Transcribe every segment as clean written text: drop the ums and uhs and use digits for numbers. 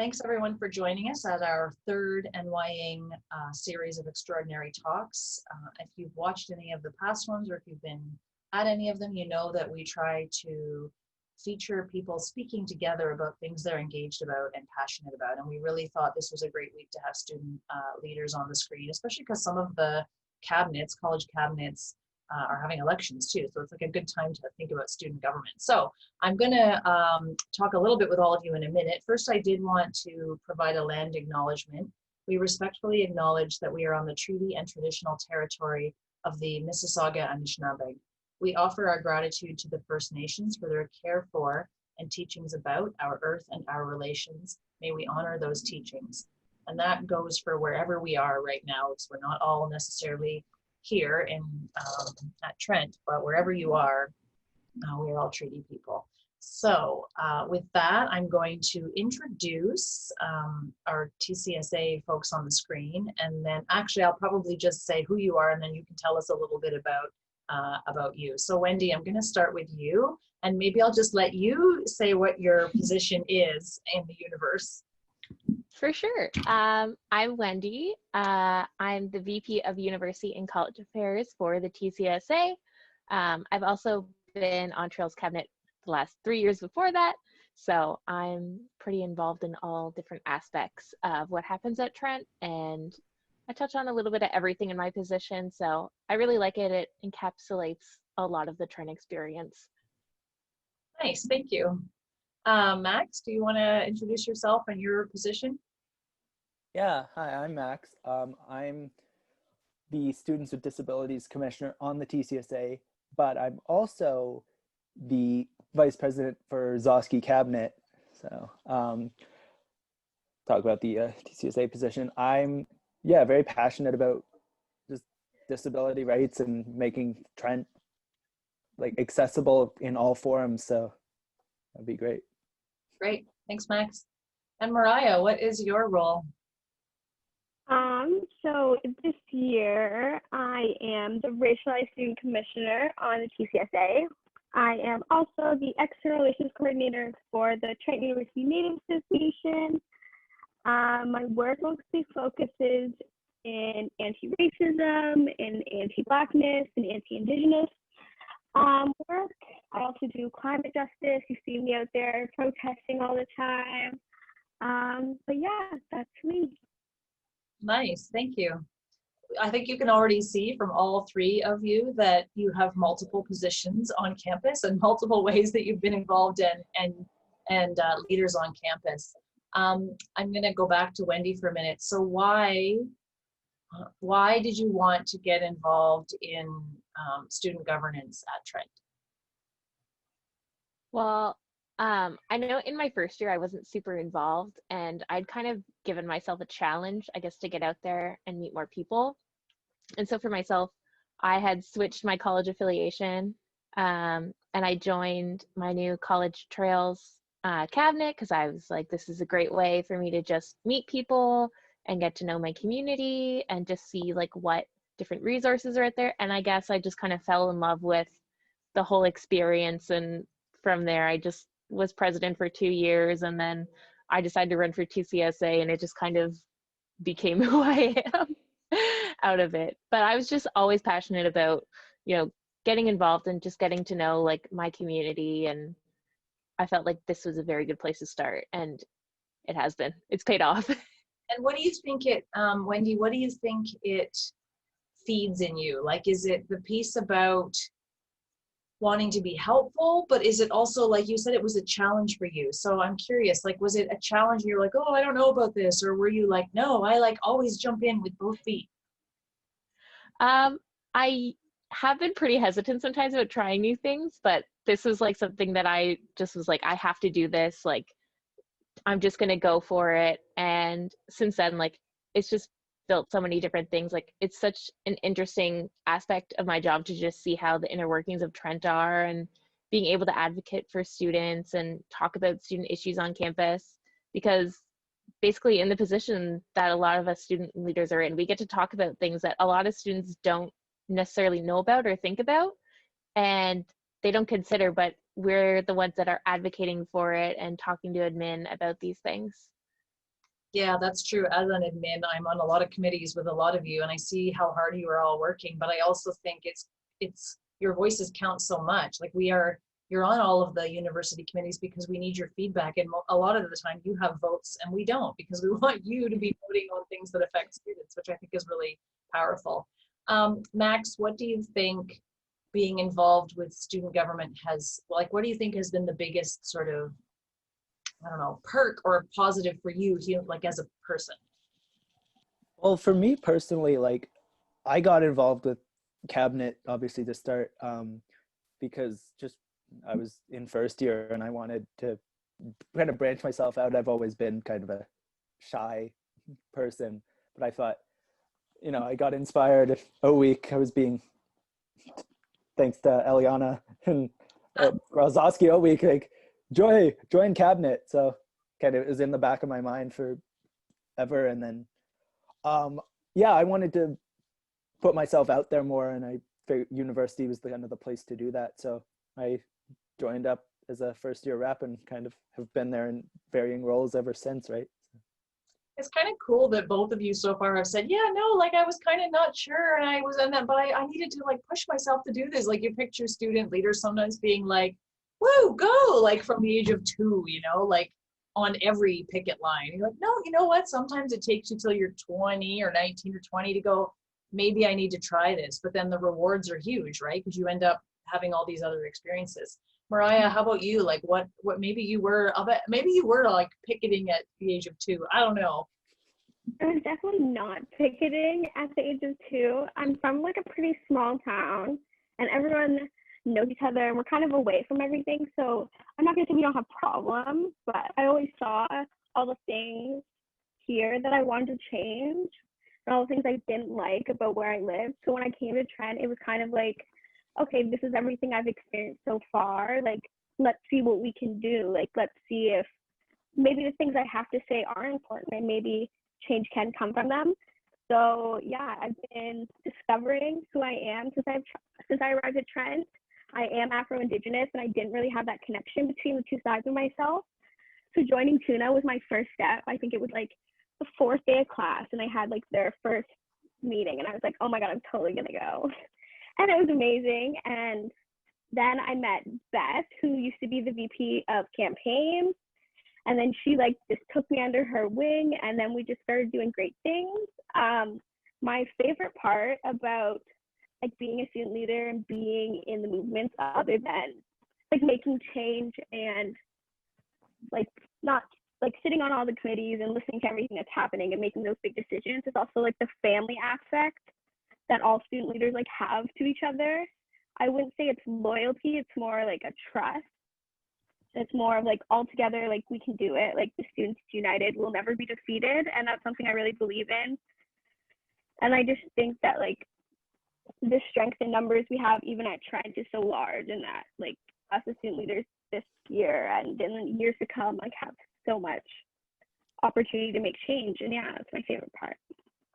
Thanks everyone for joining us at our third Enwayaang series of extraordinary talks. If you've watched any of the past ones or if you've been at any of them, you know that we try to feature people speaking together about things they're engaged about and passionate about. And we really thought this was a great week to have student leaders on the screen, especially because some of the cabinets, college cabinets, are having elections too. So it's like a good time to think about student government. So I'm going to talk a little bit with all of you in a minute. First, I did want to provide a land acknowledgement. We respectfully acknowledge that we are on the treaty and traditional territory of the Mississauga Anishinaabe. We offer our gratitude to the First Nations for their care for and teachings about our earth and our relations. May we honor those teachings. And that goes for wherever we are right now, because we're not all necessarily here in at Trent, but wherever you are, we are all treaty people. So with that, I'm going to introduce our TCSA folks on the screen, and then actually I'll probably just say who you are, and then you can tell us a little bit about you. So Wendy, I'm going to start with you, and maybe I'll just let you say what your position is in the universe. For sure. I'm Wendy. I'm the VP of University and College Affairs for the TCSA. I've also been on Trails Cabinet the last 3 years before that, so I'm pretty involved in all different aspects of what happens at Trent, and I touch on a little bit of everything in my position, so I really like it. It encapsulates a lot of the Trent experience. Nice, thank you. Max, do you want to introduce yourself and your position? Yeah, hi, I'm Max. I'm the Students with Disabilities Commissioner on the TCSA, but I'm also the Vice President for Gzowski Cabinet. So talk about the TCSA position. I'm, very passionate about just disability rights and making Trent like accessible in all forums. So that'd be great. Great, thanks, Max. And Mariah, what is your role? So this year I am the Racialized Student Commissioner on the TCSA. I am also the External Relations Coordinator for the Trent University Native Association. My work mostly focuses in anti-racism, in anti-Blackness, and anti-Indigenous work. I also do climate justice. You see me out there protesting all the time. But yeah, that's me. Nice, thank you. I think you can already see from all three of you that you have multiple positions on campus and multiple ways that you've been involved in and leaders on campus. I'm going to go back to Wendy for a minute. So why did you want to get involved in student governance at Trent? Well, I know in my first year I wasn't super involved, and I'd kind of given myself a challenge, I guess, to get out there and meet more people. And so for myself, I had switched my college affiliation, and I joined my new college Trails cabinet because I was like, this is a great way for me to just meet people and get to know my community and just see like what different resources are out there. And I guess I just kind of fell in love with the whole experience, and from there I just was president for 2 years, and then I decided to run for TCSA, and it just kind of became who I am out of it. But I was just always passionate about, getting involved and just getting to know like my community, and I felt like this was a very good place to start, and it has been. It's paid off. And what do you think Wendy, what do you think it feeds in you? Like, is it the piece about wanting to be helpful, but is it also, like you said, it was a challenge for you? So I'm curious, like, was it a challenge and you're like, oh, I don't know about this? Or were you like, no, I like always jump in with both feet? I have been pretty hesitant sometimes about trying new things, but this was like something that I just was like, I have to do this. Like, I'm just going to go for it. And since then, like, it's just built so many different things. Like, it's such an interesting aspect of my job to just see how the inner workings of Trent are, and being able to advocate for students and talk about student issues on campus, because basically in the position that a lot of us student leaders are in, we get to talk about things that a lot of students don't necessarily know about or think about, and they don't consider, but we're the ones that are advocating for it and talking to admin about these things. Yeah, that's true. As an admin, I'm on a lot of committees with a lot of you, and I see how hard you are all working. But I also think it's your voices count so much. Like you're on all of the university committees because we need your feedback, and a lot of the time you have votes and we don't because we want you to be voting on things that affect students, which I think is really powerful. Max, what do you think being involved with student government has, like, what do you think has been the biggest sort of, I don't know, perk or positive for you, like as a person? Well, for me personally, like I got involved with cabinet obviously to start because just I was in first year and I wanted to kind of branch myself out. I've always been kind of a shy person, but I thought, I got inspired a week. I was being, thanks to Eliana and Gzowski a week, like join cabinet. So kind of it was in the back of my mind forever. And then, yeah, I wanted to put myself out there more, and I figured university was the kind of the place to do that. So I joined up as a first year rep and kind of have been there in varying roles ever since, right? It's kind of cool that both of you so far have said, yeah, no, like I was kind of not sure and I was on that, but I needed to like push myself to do this. Like you picture student leaders sometimes being like, whoa, go, like from the age of 2, like on every picket line. You're like, no, you know what? Sometimes it takes you till you're 20 or 19 or 20 to go, maybe I need to try this. But then the rewards are huge, right? Because you end up having all these other experiences. Mariah, how about you? Like what maybe you were, maybe you were like picketing at the age of 2. I don't know. I was definitely not picketing at the age of 2. I'm from like a pretty small town and everyone knows each other and we're kind of away from everything. So I'm not gonna say we don't have problems, but I always saw all the things here that I wanted to change and all the things I didn't like about where I lived. So when I came to Trent, it was kind of like, okay, this is everything I've experienced so far. Like, let's see what we can do. Like, let's see if maybe the things I have to say are important and maybe change can come from them. So yeah, I've been discovering who I am since I arrived at Trent. I am Afro-Indigenous and I didn't really have that connection between the two sides of myself. So joining Tuna was my first step. I think it was like the 4th day of class and I had like their first meeting and I was like, oh my God, I'm totally gonna go. And it was amazing. And then I met Beth, who used to be the VP of campaign. And then she like just took me under her wing and then we just started doing great things. My favorite part about like being a student leader and being in the movements other than like making change and like not like sitting on all the committees and listening to everything that's happening and making those big decisions is also like the family aspect that all student leaders like have to each other. I wouldn't say it's loyalty, it's more like a trust. It's more of like all together, like we can do it. Like the students united will never be defeated. And that's something I really believe in. And I just think that like the strength in numbers we have even at Trent is so large and that like us as student leaders this year and in years to come like have so much opportunity to make change. And yeah, that's my favorite part.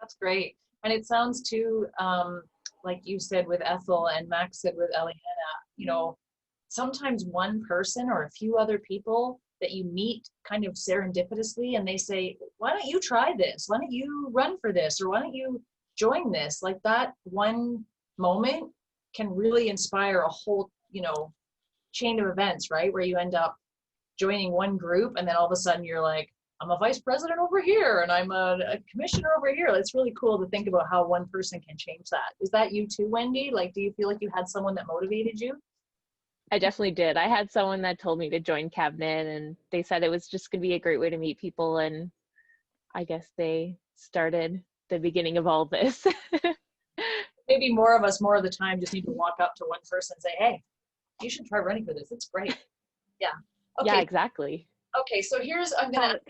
That's great. And it sounds too, like you said with Ethel and Max said with Eliana, sometimes one person or a few other people that you meet kind of serendipitously and they say, why don't you try this? Why don't you run for this? Or why don't you join this? Like that one moment can really inspire a whole, chain of events, right? Where you end up joining one group and then all of a sudden you're like, I'm a vice president over here and I'm a commissioner over here. It's really cool to think about how one person can change that. Is that you too, Wendy? Like, do you feel like you had someone that motivated you? I definitely did. I had someone that told me to join cabinet and they said it was just going to be a great way to meet people. And I guess they started the beginning of all this. Maybe more of us, more of the time, just need to walk up to one person and say, hey, you should try running for this. It's great. Yeah. Okay. Yeah, exactly. Okay. So I'm going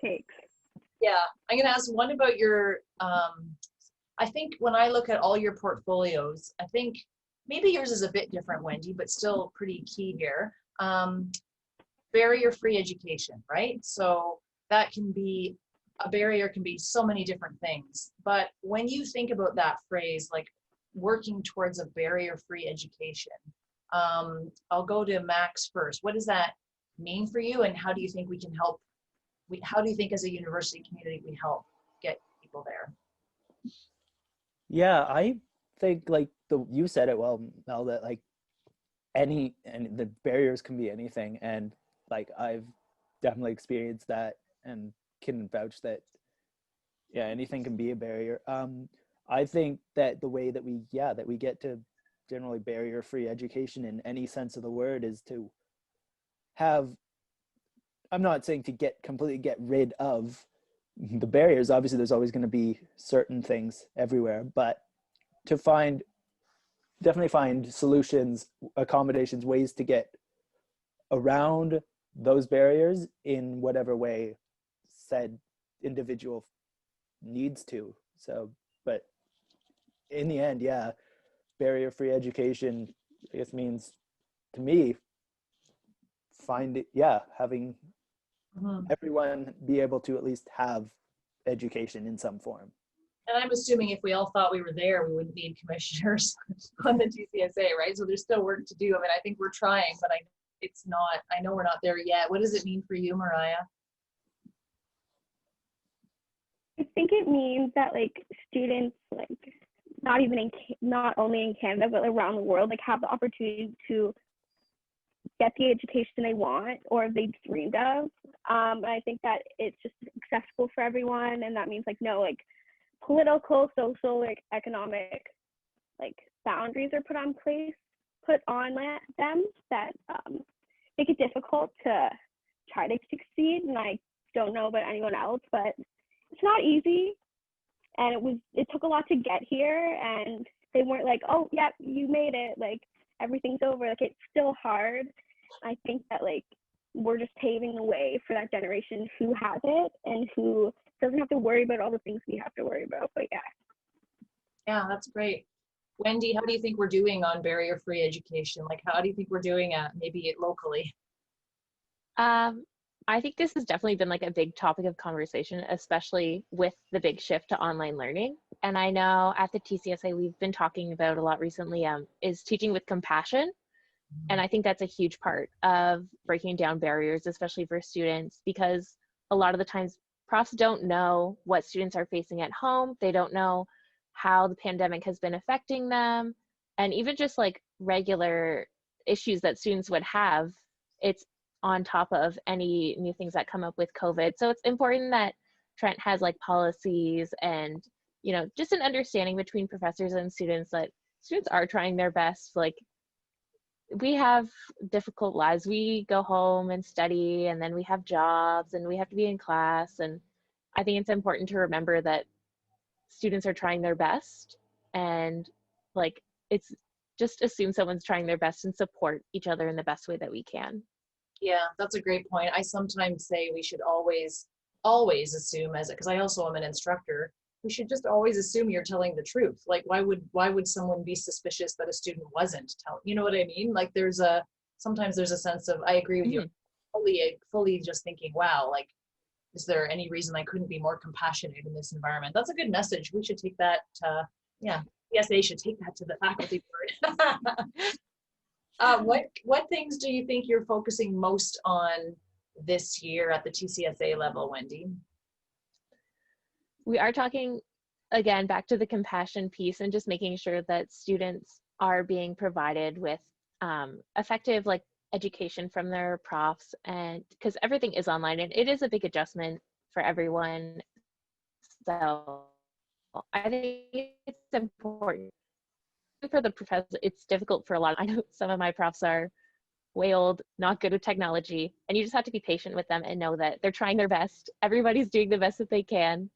to ask one about your, I think when I look at all your portfolios, I think maybe yours is a bit different, Wendy, but still pretty key here. Barrier-free education, right? So that can be, a barrier can be so many different things. But when you think about that phrase, like working towards a barrier-free education, I'll go to Max first. What does that mean for you and how do you think we can help how do you think as a university community we help get people there? Yeah, I think like you said it well, Mel, that like and the barriers can be anything, and like I've definitely experienced that and can vouch that anything can be a barrier. I think that the way that we get to generally barrier-free education in any sense of the word is to have, I'm not saying to completely get rid of the barriers. Obviously there's always going to be certain things everywhere, but to definitely find solutions, accommodations, ways to get around those barriers in whatever way said individual needs to. So, but in the end, barrier-free education, I guess, means to me having everyone be able to at least have education in some form. And I'm assuming if we all thought we were there, we wouldn't need commissioners on the TCSA, right? So there's still work to do. I mean, I think we're trying, but I know we're not there yet. What does it mean for you, Mariah? I think it means that like students, like not only in Canada but around the world, like have the opportunity to get the education they want or they dreamed of. And I think that it's just accessible for everyone, and that means like no like political, social, like economic like boundaries are put on them that make it difficult to try to succeed. And I don't know about anyone else, but it's not easy, and it took a lot to get here, and they weren't like, oh yeah, you made it, like everything's over. Like it's still hard. I think that like we're just paving the way for that generation who has it and who doesn't have to worry about all the things we have to worry about. But Yeah, that's great. Wendy, how do you think we're doing on barrier-free education? Like, how do you think we're doing maybe locally? I think this has definitely been like a big topic of conversation, especially with the big shift to online learning. And I know at the TCSA, we've been talking about a lot recently is teaching with compassion. And I think that's a huge part of breaking down barriers, especially for students, because a lot of the times profs don't know what students are facing at home. They don't know how the pandemic has been affecting them. And even just like regular issues that students would have, it's on top of any new things that come up with COVID. So it's important that Trent has like policies and, just an understanding between professors and students that students are trying their best. Like, we have difficult lives. We go home and study, and then we have jobs, and we have to be in class. And I think it's important to remember that students are trying their best, and like, it's just assume someone's trying their best and support each other in the best way that we can. Yeah, that's a great point. I sometimes say we should always assume, because I also am an instructor, we should just always assume you're telling the truth. Like, why would someone be suspicious that a student wasn't telling? You know what I mean? Like, sometimes there's a sense of, I agree with you, fully just thinking, wow, like, is there any reason I couldn't be more compassionate in this environment? That's a good message. We should take that TSA should take that to the faculty board. What things do you think you're focusing most on this year at the TCSA level, Wendy? We are talking, again, back to the compassion piece and just making sure that students are being provided with effective like education from their profs, and because everything is online and it is a big adjustment for everyone. So I think it's important for the professors. It's difficult for a lot. I know some of my profs are way old, not good with technology, and you just have to be patient with them and know that they're trying their best. Everybody's doing the best that they can.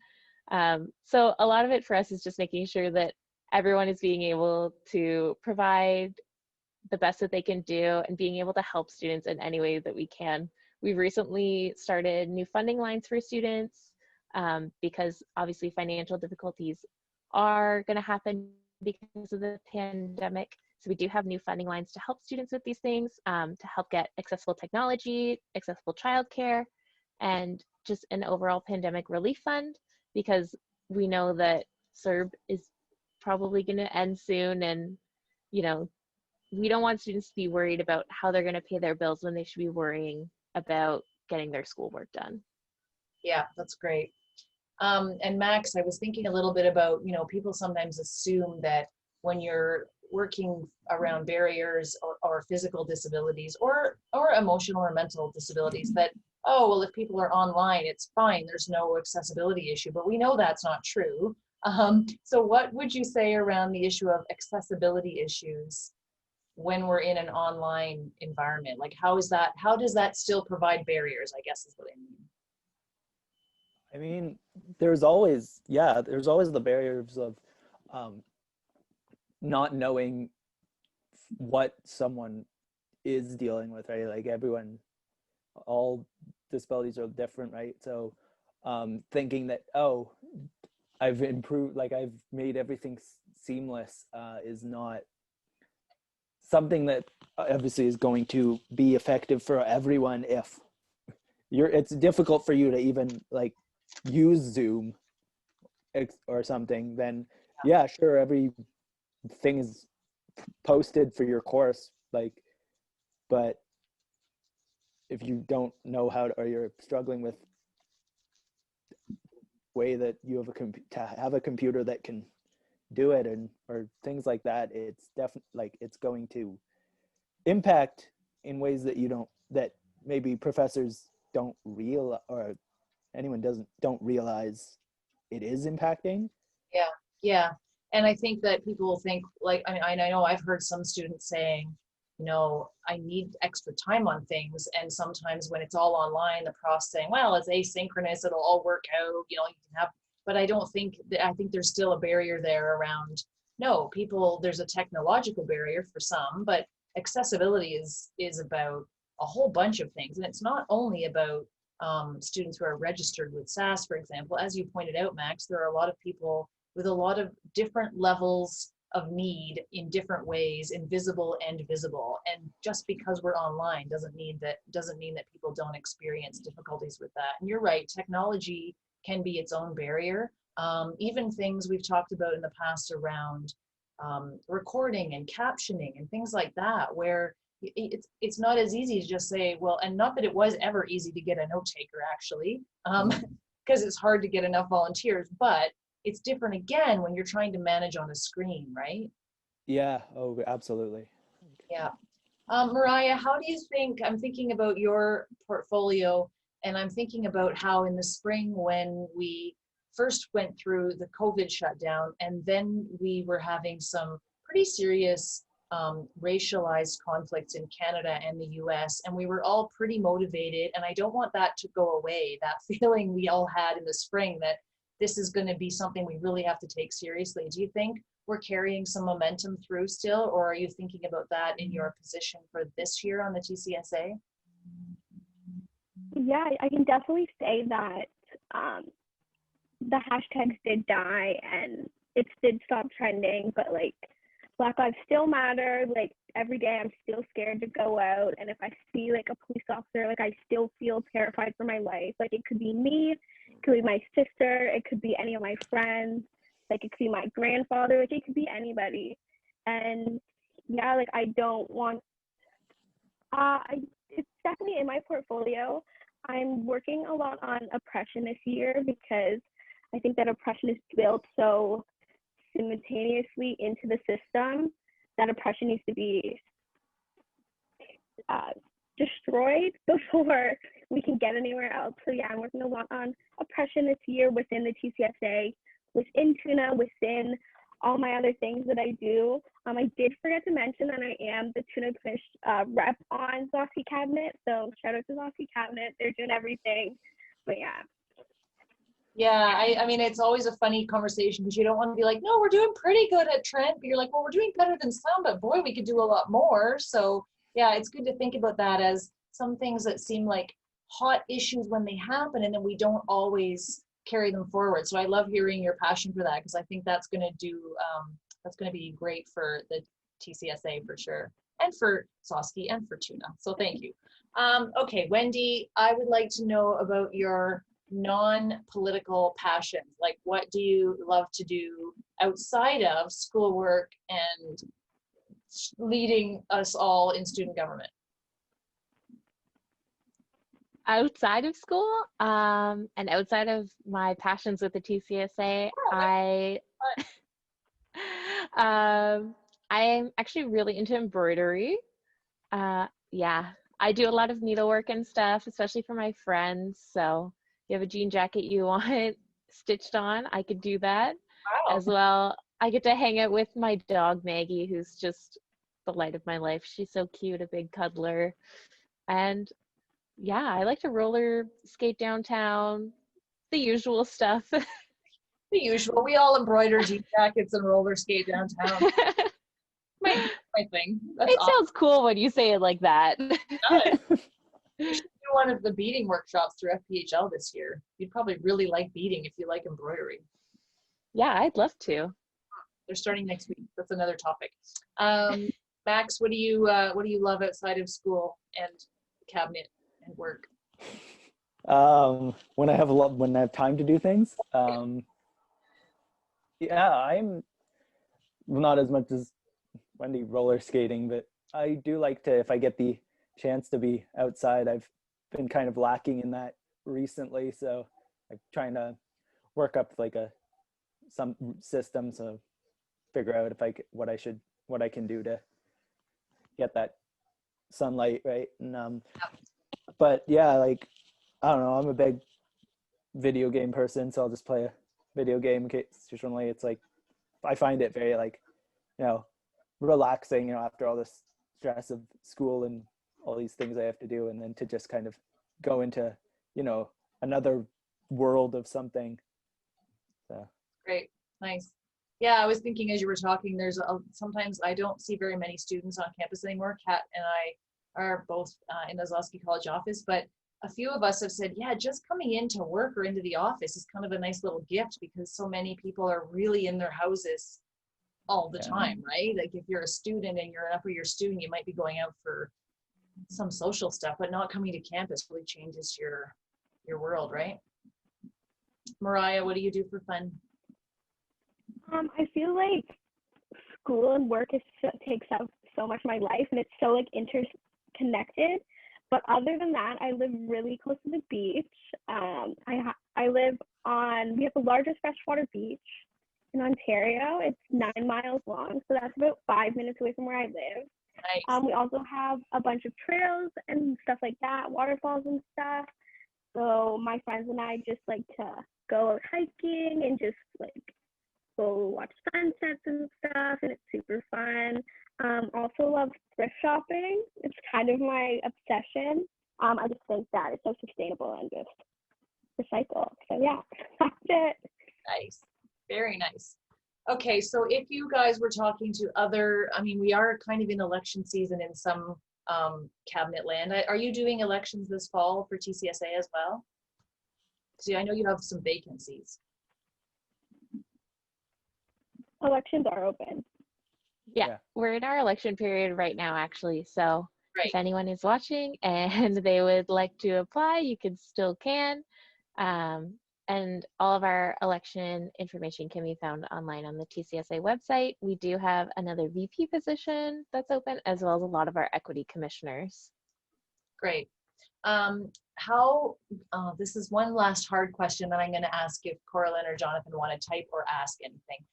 So a lot of it for us is just making sure that everyone is being able to provide the best that they can do and being able to help students in any way that we can. We've recently started new funding lines for students because obviously financial difficulties are going to happen because of the pandemic. So we do have new funding lines to help students with these things, to help get accessible technology, accessible childcare, and just an overall pandemic relief fund, because we know that CERB is probably going to end soon, and we don't want students to be worried about how they're going to pay their bills when they should be worrying about getting their schoolwork done. Yeah, that's great. And Max, I was thinking a little bit about, people sometimes assume that when you're working around barriers or physical disabilities or emotional or mental disabilities that, oh, well, if people are online, it's fine. There's no accessibility issue, but we know that's not true. So what would you say around the issue of accessibility issues when we're in an online environment? Like, how does that still provide barriers, I guess is what I mean. I mean, there's always the barriers of not knowing what someone is dealing with, right? Like all disabilities are different, right? So thinking that, oh, I've improved, like I've made everything seamless is not something that obviously is going to be effective for everyone. If it's difficult for you to even like use Zoom or something, then yeah, sure, everything is posted for your course, like, but if you don't know how to, or you're struggling with way that you have to have a computer that can do it, and or things like that, it's definitely like it's going to impact in ways that maybe professors don't realize, or anyone don't realize it is impacting. Yeah. And I think that people think, like, I know I've heard some students saying, I need extra time on things. And sometimes when it's all online, the prof's saying, well, it's asynchronous, it'll all work out, you can have, but I think there's still a barrier there around, no, there's a technological barrier for some, but accessibility is about a whole bunch of things. And it's not only about students who are registered with SAS, for example. As you pointed out, Max, there are a lot of people with a lot of different levels of need in different ways, invisible and visible. And just because we're online doesn't mean that people don't experience difficulties with that. And you're right, technology can be its own barrier. Even things we've talked about in the past around recording and captioning and things like that, where it's not as easy to just say, well, and not that it was ever easy to get a note taker actually, because it's hard to get enough volunteers, but it's different again when you're trying to manage on a screen, right? Yeah, oh, absolutely. Yeah. Mariah, how do you think, I'm thinking about your portfolio, and I'm thinking about how in the spring when we first went through the COVID shutdown, and then we were having some pretty serious racialized conflicts in Canada and the US, and we were all pretty motivated, and I don't want that to go away, that feeling we all had in the spring that this is going to be something we really have to take seriously. Do you think we're carrying some momentum through still, or are you thinking about that in your position for this year on the TCSA? Yeah, I can definitely say that the hashtags did die and it did stop trending, but like Black Lives still matter. Like every day I'm still scared to go out, and if I see like a police officer, like I still feel terrified for my life. Like it could be me, it could be my sister, it could be any of my friends, like it could be my grandfather, like it could be anybody. And yeah, like I don't want it's definitely in my portfolio. I'm working a lot on oppression this year because I think that oppression is built so simultaneously into the system that oppression needs to be destroyed before we can get anywhere else. So yeah, I'm working a lot on oppression this year within the TCSA, within Tuna, within all my other things that I do. I did forget to mention that I am the Tuna Fish rep on Gzowski Cabinet. So shout out to Gzowski Cabinet. They're doing everything. But yeah. Yeah, I mean, it's always a funny conversation because you don't want to be like, no, we're doing pretty good at Trent, but you're like, well, we're doing better than some, but boy, we could do a lot more. So yeah, it's good to think about that as some things that seem like hot issues when they happen, and then we don't always carry them forward. So I love hearing your passion for that, because I think that's going to be great for the TCSA for sure, and for Gzowski and for Tuna. So thank you. Okay, Wendy, I would like to know about your non-political passions. Like, what do you love to do outside of schoolwork and leading us all in student government? outside of school, and outside of my passions with the TCSA, I'm actually really into embroidery. Yeah, I do a lot of needlework and stuff, especially for my friends. So if you have a jean jacket you want stitched on, I could do that Wow. as well. I get to hang out with my dog Maggie, who's just the light of my life. She's so cute, a big cuddler. And yeah, I like to roller skate downtown, the usual stuff. The usual. We all embroider jean jackets and roller skate downtown. My thing. That's It sounds cool when you say it like that. awesome. You should do one of the beading workshops through FPHL this year. You'd probably really like beading if you like embroidery. Yeah, I'd love to. They're starting next week. That's another topic. Max, what do you love outside of school and cabinet and work? When I have time to do things. Yeah, I'm not as much as Wendy roller skating, but I do like to, if I get the chance to be outside. I've been kind of lacking in that recently, so I'm trying to work up like some system to figure out what I can do to get that sunlight, right? And but yeah, like I don't know, I'm a big video game person, so I'll just play a video game occasionally. It's like I find it very like, relaxing, after all this stress of school and all these things I have to do, and then to just kind of go into, another world of something. So Great, nice. Yeah, I was thinking as you were talking, sometimes I don't see very many students on campus anymore. Kat and I are both in the Gzowski College office, but a few of us have said, yeah, just coming into work or into the office is kind of a nice little gift, because so many people are really in their houses all the time, right? Like if you're a student and you're an upper year student, you might be going out for some social stuff, but not coming to campus really changes your world, right? Mariah, what do you do for fun? I feel like school and work takes up so much of my life, and it's so like interconnected. But other than that, I live really close to the beach. I live we have the largest freshwater beach in Ontario. It's 9 miles long, so that's about 5 minutes away from where I live. Nice. We also have a bunch of trails and stuff like that, waterfalls and stuff. So my friends and I just like to go out hiking and just like go watch sunsets and stuff, and it's super fun. Also love thrift shopping. It's kind of my obsession. I just think that it's so sustainable and just recycle. So yeah, that's it. Nice. Very nice. Okay, so if you guys were talking to we are kind of in election season in some cabinet land. Are you doing elections this fall for TCSA as well? See, I know you have some vacancies. Elections are open. Yeah, we're in our election period right now, actually. So if anyone is watching and they would like to apply, you still can. And all of our election information can be found online on the TCSA website. We do have another VP position that's open, as well as a lot of our equity commissioners. Great. This is one last hard question that I'm going to ask if Coraline or Jonathan want to type or ask anything.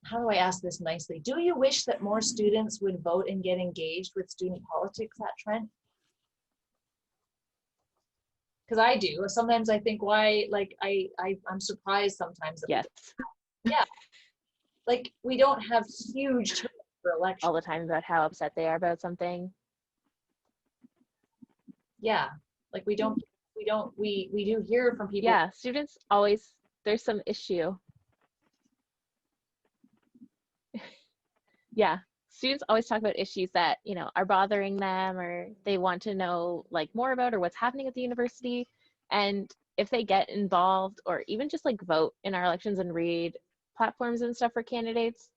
How do I ask this nicely? Do you wish that more students would vote and get engaged with student politics at Trent? Because I do. Sometimes I think why, like, I'm surprised sometimes. That yeah. Like, we don't have huge turnout for elections. All the time about how upset they are about something. Yeah. Like, we do hear from people. Yeah, students always, there's some issue. Yeah. Students always talk about issues that, are bothering them, or they want to know like more about, or what's happening at the university. And if they get involved, or even just like vote in our elections and read platforms and stuff for candidates,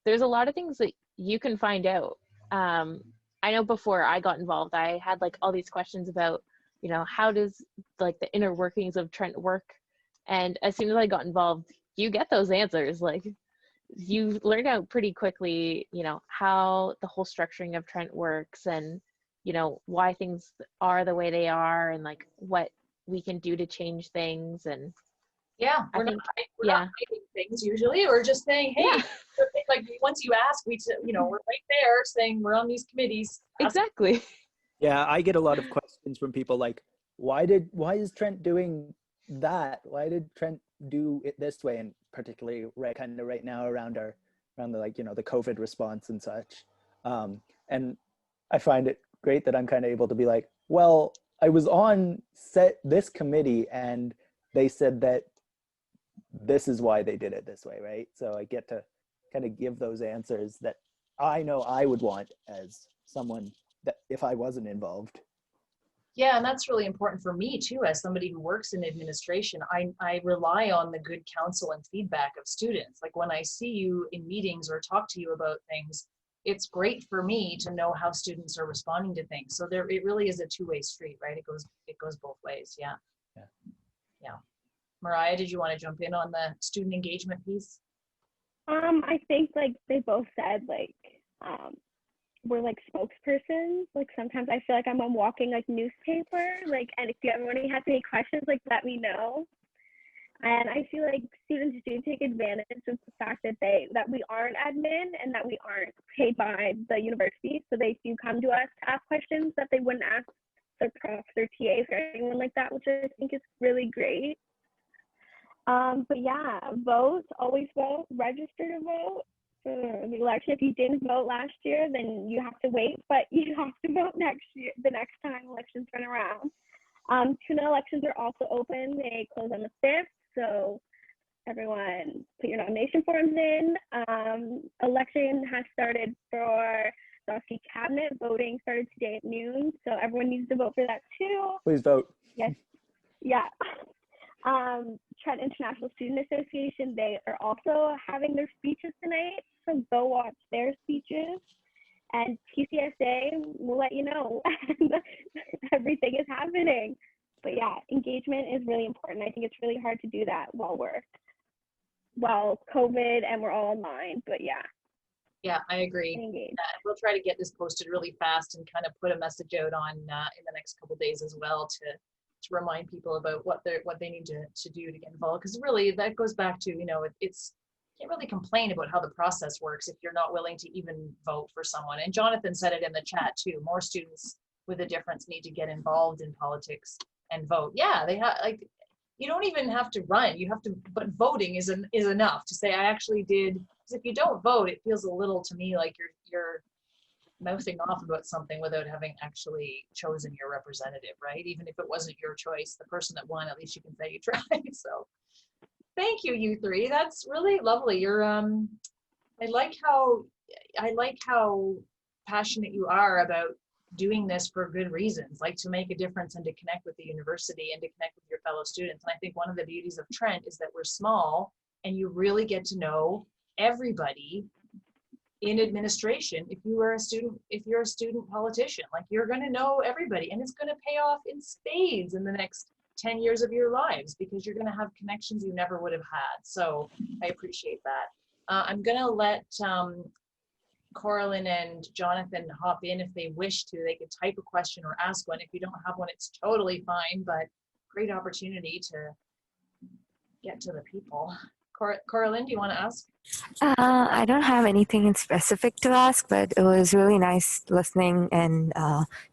there's a lot of things that you can find out. I know before I got involved, I had like all these questions about, how does like the inner workings of Trent work? And as soon as I got involved, you get those answers. Like, you learn out pretty quickly, how the whole structuring of Trent works, and you know, why things are the way they are and like what we can do to change things. And Yeah, I we're not think, we're not yeah, hiding things usually, or just saying, hey, yeah, like once you ask, you know, we're right there saying we're on these committees. exactly. Yeah, I get a lot of questions from people like, why is Trent doing that? Why did Trent do it this way? And particularly right now around the, like, you know, the COVID response and such. And I find it great that I'm kind of able to be like, well, I was on this committee and they said that this is why they did it this way, right? So I get to kind of give those answers that I know I would want as someone that if I wasn't involved. Yeah, and that's really important for me too, as somebody who works in administration. I rely on the good counsel and feedback of students. Like when I see you in meetings or talk to you about things, it's great for me to know how students are responding to things. So it really is a two-way street, right? It goes both ways. Yeah. Yeah. Yeah. Mariah, did you want to jump in on the student engagement piece? I think like they both said, like, we're like spokespersons. Like sometimes I feel like I'm a walking like newspaper. Like, and if everybody has any questions, like let me know. And I feel like students do take advantage of the fact that we aren't admin and that we aren't paid by the university. So they do come to us to ask questions that they wouldn't ask their profs or TAs or anyone like that, which I think is really great. But yeah, vote, always vote, register to vote for the election. If you didn't vote last year, then you have to wait, but you have to vote next year, the next time elections run around. Tuna elections are also open. They close on the 5th, so everyone put your nomination forms in. Election has started for Gzowski Cabinet. Voting started today at noon, so everyone needs to vote for that too. Please vote. Yes, yeah. Trent International Student Association, they are also having their speeches tonight, so go watch their speeches. And TCSA will let you know everything is happening. But yeah, engagement is really important. I think it's really hard to do that while COVID and we're all online. But yeah. Yeah, I agree. We'll try to get this posted really fast and kind of put a message out on in the next couple of days as well to remind people about what they need to do to get involved. Because really that goes back to, you know, it's you can't really complain about how the process works if you're not willing to even vote for someone. And Jonathan said it in the chat too. More students with a difference need to get involved in politics and vote. Yeah, they have, like, you don't even have to run. You have to, but voting is enough to say I actually did. Because if you don't vote, it feels a little to me like you're mouthing off about something without having actually chosen your representative, right? Even if it wasn't your choice, the person that won, at least you can say you tried. So thank you, you three. That's really lovely. You're I like how passionate you are about doing this for good reasons, like to make a difference and to connect with the university and to connect with your fellow students. And I think one of the beauties of Trent is that we're small and you really get to know everybody in administration. If you're a student politician, like you're going to know everybody, and it's going to pay off in spades in the next 10 years of your lives because you're going to have connections you never would have had. So I appreciate that. I'm going to let Coraline and Jonathan hop in if they wish to. They could type a question or ask one. If you don't have one, it's totally fine, but great opportunity to get to the people. Coraline, do you want to ask? I don't have anything in specific to ask, but it was really nice listening and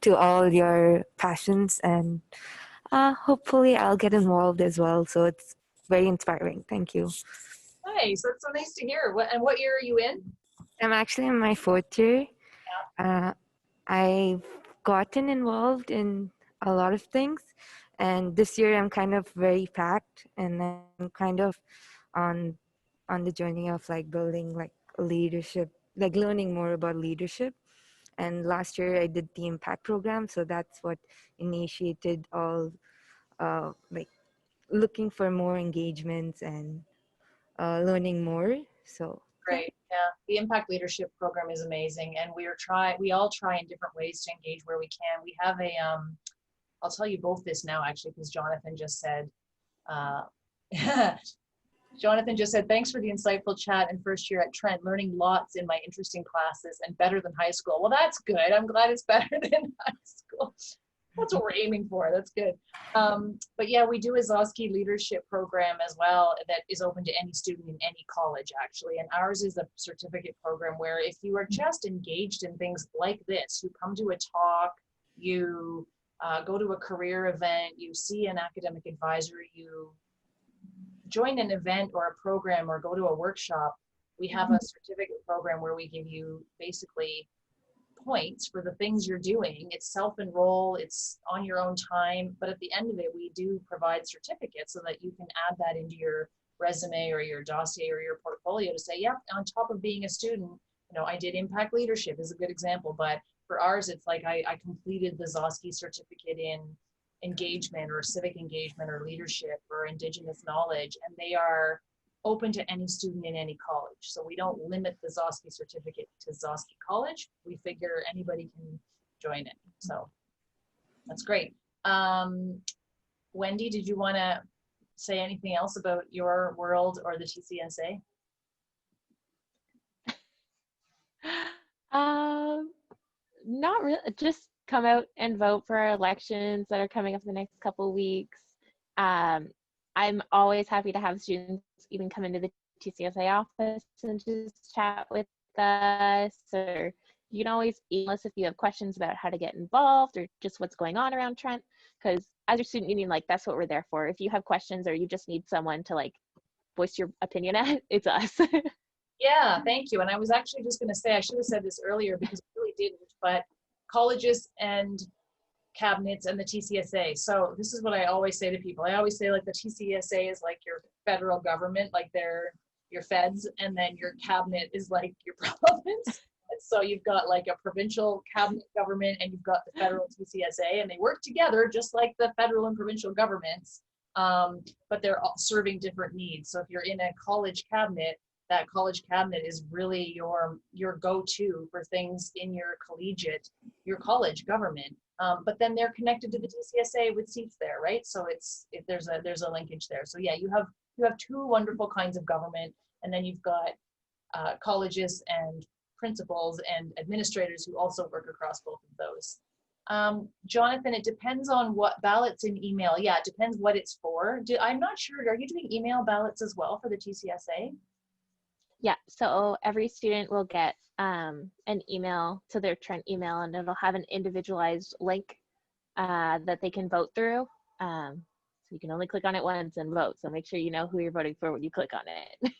to all your passions, and hopefully I'll get involved as well. So it's very inspiring. Thank you. Nice. That's so nice to hear. What year are you in? I'm actually in my 4th year. I've gotten involved in a lot of things, and this year I'm kind of very packed, and I'm kind of on the journey of like building like leadership, like learning more about leadership. And last year I did the impact program, so that's what initiated all like looking for more engagements and learning more. So great. Yeah, the impact leadership program is amazing, and we all try in different ways to engage where we can. We have a I'll tell you both this now actually, because Jonathan just said Jonathan just said, thanks for the insightful chat and first year at Trent, learning lots in my interesting classes and better than high school. Well, that's good. I'm glad it's better than high school. That's what we're aiming for. That's good. But yeah, we do a Gzowski leadership program as well that is open to any student in any college, actually. And ours is a certificate program where if you are just engaged in things like this, you come to a talk, you go to a career event, you see an academic advisor, you join an event or a program or go to a workshop, we have a certificate program where we give you basically points for the things you're doing. It's self-enroll, it's on your own time, but at the end of it, we do provide certificates so that you can add that into your resume or your dossier or your portfolio to say, yeah, on top of being a student, you know, I did impact leadership is a good example, but for ours, it's like I completed the Gzowski certificate in engagement or civic engagement or leadership or Indigenous knowledge, and they are open to any student in any college. So we don't limit the Gzowski certificate to Gzowski College. We figure anybody can join it. So that's great. Wendy, did you want to say anything else about your world or the TCSA? Not really. Just come out and vote for our elections that are coming up in the next couple of weeks. I'm always happy to have students even come into the TCSA office and just chat with us, or you can always email us if you have questions about how to get involved or just what's going on around Trent, because as your student union, like, that's what we're there for. If you have questions or you just need someone to like voice your opinion at, it's us. Yeah, thank you. And I was actually just going to say, I should have said this earlier because I really didn't, but colleges and cabinets and the TCSA. So this is what I always say to people. I always say, like, the TCSA is like your federal government, like they're your feds, and then your cabinet is like your province. And so you've got like a provincial cabinet government and you've got the federal TCSA, and they work together just like the federal and provincial governments, but they're all serving different needs. So if you're in a college cabinet, that college cabinet is really your go-to for things in your college government. But then they're connected to the TCSA with seats there, right? So there's a linkage there. So yeah, you have two wonderful kinds of government, and then you've got colleges and principals and administrators who also work across both of those. Jonathan, it depends on what ballots in email. Yeah, it depends what it's for. I'm not sure. Are you doing email ballots as well for the TCSA? Yeah, so every student will get an email to their Trent email, and it'll have an individualized link that they can vote through. So you can only click on it once and vote. So make sure you know who you're voting for when you click on it.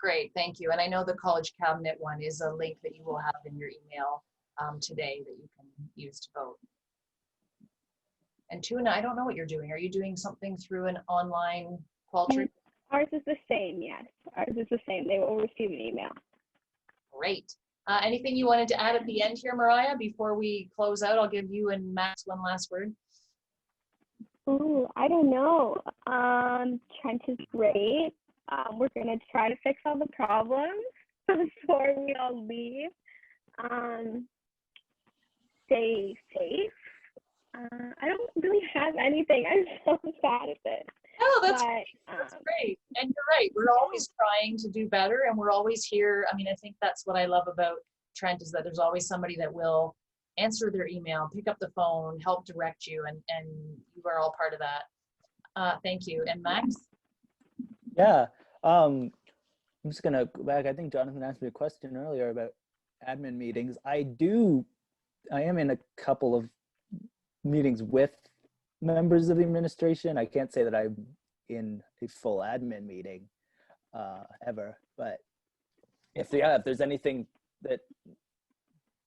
Great, thank you. And I know the college cabinet one is a link that you will have in your email today that you can use to vote. And Tuna, I don't know what you're doing. Are you doing something through an online quality? Ours is the same, yes. Ours is the same. They will receive an email. Great. Anything you wanted to add at the end here, Mariah, before we close out? I'll give you and Max one last word. Ooh, I don't know. Trent is great. We're going to try to fix all the problems before we all leave. Stay safe. I don't really have anything. I'm so sad at it. Oh, that's great. And you're right. We're always trying to do better, and we're always here. I mean, I think that's what I love about Trent, is that there's always somebody that will answer their email, pick up the phone, help direct you, and you are all part of that. Thank you. And Max? Yeah, I'm just gonna go back. I think Jonathan asked me a question earlier about admin meetings. I am in a couple of meetings with members of the administration. I can't say that I'm in a full admin meeting ever, but if there's anything that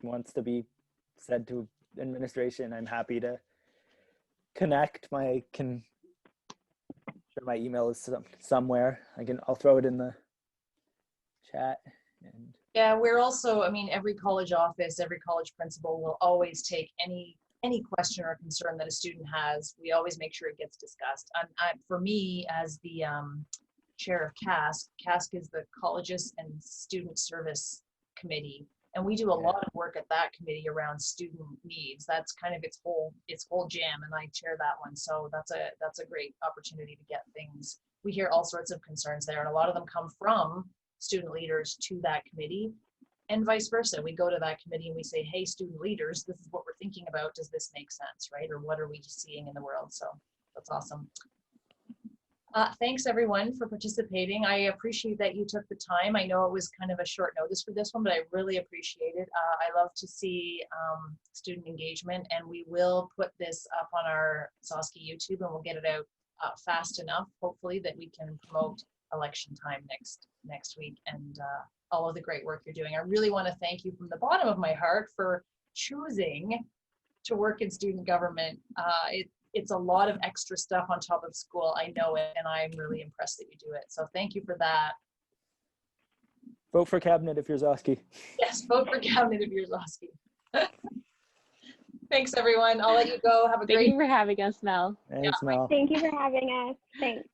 wants to be said to administration, I'm happy to connect. Sure my email is somewhere. I'll throw it in the chat. Yeah, we're also, I mean, every college office, every college principal will always take any question or concern that a student has. We always make sure it gets discussed. For me, as the chair of CASC is the Colleges and Student Service Committee, and we do a lot of work at that committee around student needs. That's kind of its whole jam, and I chair that one. So that's a great opportunity to get things we hear all sorts of concerns there, and a lot of them come from student leaders to that committee, and vice versa. We go to that committee and we say, hey, student leaders, this is what we're thinking about. Does this make sense, right? Or what are we seeing in the world? So that's awesome. Thanks everyone for participating. I appreciate that you took the time. I know it was kind of a short notice for this one, but I really appreciate it. I love to see student engagement, and we will put this up on our Gzowski YouTube, and we'll get it out fast enough, hopefully, that we can promote election time next week, and all of the great work you're doing. I really want to thank you from the bottom of my heart for choosing to work in student government. It's a lot of extra stuff on top of school. I know it, and I'm really impressed that you do it. So thank you for that. Vote for cabinet if you're Gzowski. Yes, vote for cabinet if you're Gzowski. Thanks, everyone. I'll let you go. Have a great. Thank you for having us, Mel. Thanks, Mel. Thank you for having us. Thanks.